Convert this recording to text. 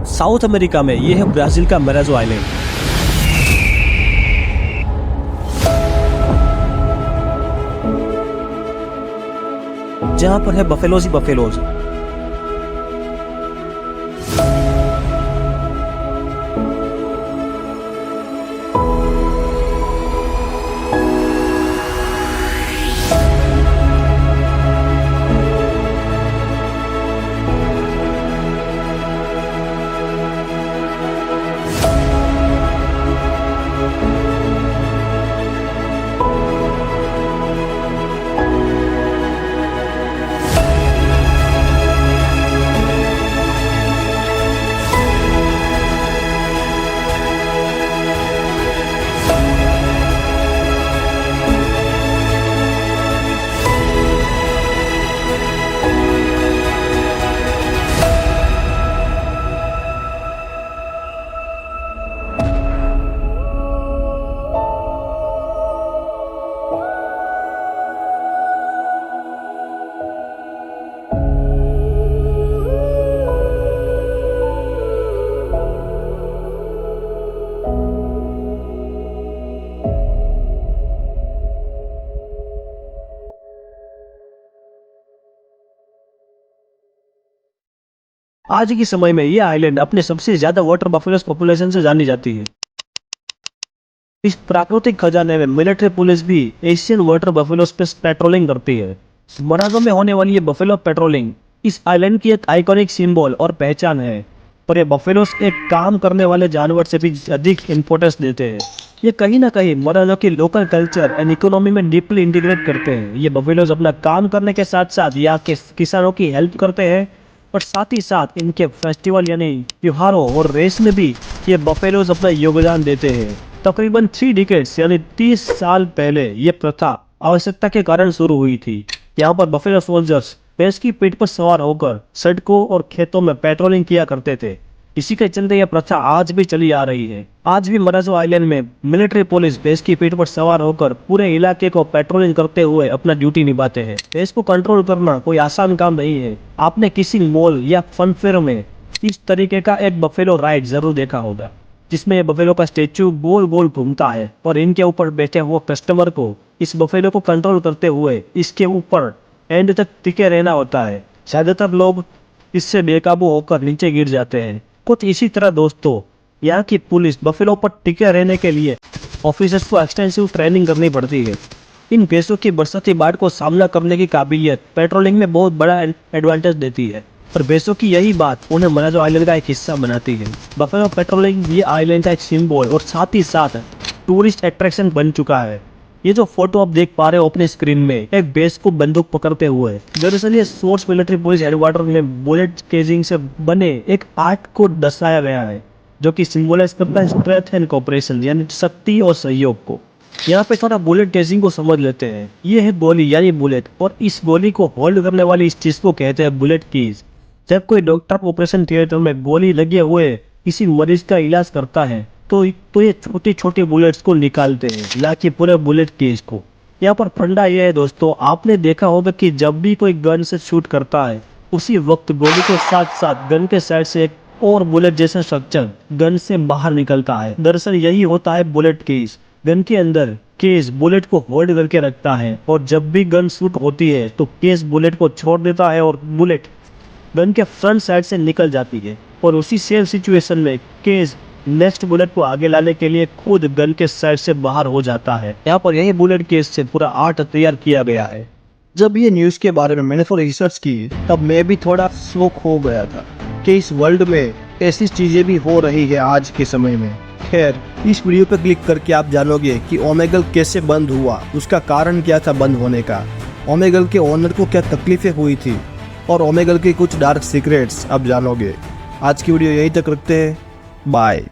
South America में ये है ब्राजील का मेराजो आइलैंड। जहां पर है बफेलोज ही बफेलोज। आज के समय में यह आइलैंड अपने सबसे ज्यादा वाटर बफेलोस पॉपुलेशन से जानी जाती है। इस प्राकृतिक खजाने में मिलिट्री पुलिस भी एशियन वाटर बफेलोस पे पेट्रोलिंग करती है। मनाजो में होने वाली ये बफेलो पेट्रोलिंग इस आइलैंड की एक आइकॉनिक सिंबल और पहचान है। पर ये बफेलोस एक काम करने वाले जानवर से भी अधिक इंपॉर्टेंस देते हैं। ये कहीं ना कहीं मनाजो की लोकल कल्चर एंड इकोनॉमी में डीपली इंटीग्रेट करते हैं। ये बफेलोस अपना काम करने के साथ साथ यहाँ के किसानों की हेल्प करते हैं और साथ ही साथ इनके फेस्टिवल यानी त्योहारों और रेस में भी ये बफेलोज अपना योगदान देते हैं। तकरीबन 3 डिकेड्स यानी 30 साल पहले ये प्रथा आवश्यकता के कारण शुरू हुई थी। यहाँ पर बफेलो सोल्जर्स भैंस की पीठ पर सवार होकर सड़कों और खेतों में पेट्रोलिंग किया करते थे। इसी के चलते यह प्रथा आज भी चली आ रही है। आज भी मनाजो आइलैंड में मिलिट्री पुलिस भैंस की पीठ पर सवार होकर पूरे इलाके को पेट्रोलिंग करते हुए अपना ड्यूटी निभाते हैं। भैंस को कंट्रोल करना कोई आसान काम नहीं है। आपने किसी मॉल या फन फेयर में इस तरीके का एक बफेलो राइड जरूर देखा होगा, जिसमें ये बफेलो का स्टेचू गोल गोल घूमता है और इनके ऊपर बैठे हुए कस्टमर को इस बफेलो को कंट्रोल करते हुए इसके ऊपर एंड तक टिके रहना होता है। ज्यादातर लोग इससे बेकाबू होकर नीचे गिर जाते हैं। कुछ इसी तरह दोस्तों, यहाँ की पुलिस बफेलो पर टिके रहने के लिए ऑफिसर्स को एक्सटेंसिव ट्रेनिंग करनी पड़ती है। इन भैंसों की बरसाती बाढ़ को सामना करने की काबिलियत पेट्रोलिंग में बहुत बड़ा एडवांटेज देती है और भैंसों की यही बात उन्हें मनाजो आइलैंड का एक हिस्सा बनाती है। बफेलो पेट्रोलिंग ये आइलैंड का एक सिंबल और साथ ही साथ टूरिस्ट अट्रैक्शन बन चुका है। ये जो फोटो आप देख पा रहे हो अपने स्क्रीन में, एक भैंस को बंदूक पकड़ते हुए, दरअसल ये सोर्स मिलिट्री पुलिस हेडक्वार्टर में बुलेट केजिंग से बने एक आर्ट को दर्शाया गया है, जो कि सिंबलाइज करता है स्ट्रेंथ एंड कोऑपरेशन यानी शक्ति और सहयोग को। यहाँ पे थोड़ा बुलेट केजिंग को समझ लेते हैं। ये है गोली यानी बुलेट, और इस गोली को होल्ड करने वाली इस चीज को कहते हैं बुलेट कीज। जब कोई डॉक्टर ऑपरेशन थिएटर में गोली लगे हुए किसी मरीज का इलाज करता है तो ये छोटी छोटी बुलेट्स को निकालते हैं, ना कि पूरे बुलेट केज को। यहाँ पर फंडा ये है दोस्तों, आपने देखा होगा कि जब भी कोई गन से शूट करता है उसी वक्त गोली के साथ साथ गन के साइड से एक और बुलेट जैसा स्ट्रक्चर गन से बाहर निकलता है। दरअसल यही होता है बुलेट केज। गन के अंदर केस बुलेट को होल्ड करके रखता है और जब भी गन शूट होती है तो केस बुलेट को छोड़ देता है और बुलेट गन के फ्रंट साइड से निकल जाती है। और उसी सेम सिचुएशन में केस नेक्स्ट बुलेट को आगे लाने के लिए खुद गन के साइड से बाहर हो जाता है। यहाँ पर यही बुलेट केस से पूरा आर्ट तैयार किया गया है। जब ये न्यूज़ के बारे में मैंने थोड़ी रिसर्च की तब मैं भी थोड़ा शॉक हो गया था कि इस वर्ल्ड में ऐसी चीज़ें भी हो रही है आज के समय में। खैर, इस वीडियो पर क्लिक करके आप जानोगे कि ओमेगल कैसे बंद हुआ, उसका कारण क्या था बंद होने का, ओमेगल के ओनर को क्या तकलीफें हुई थी और ओमेगल के कुछ डार्क सीक्रेट्स आप जानोगे। आज की वीडियो यहीं तक रखते हैं। बाय।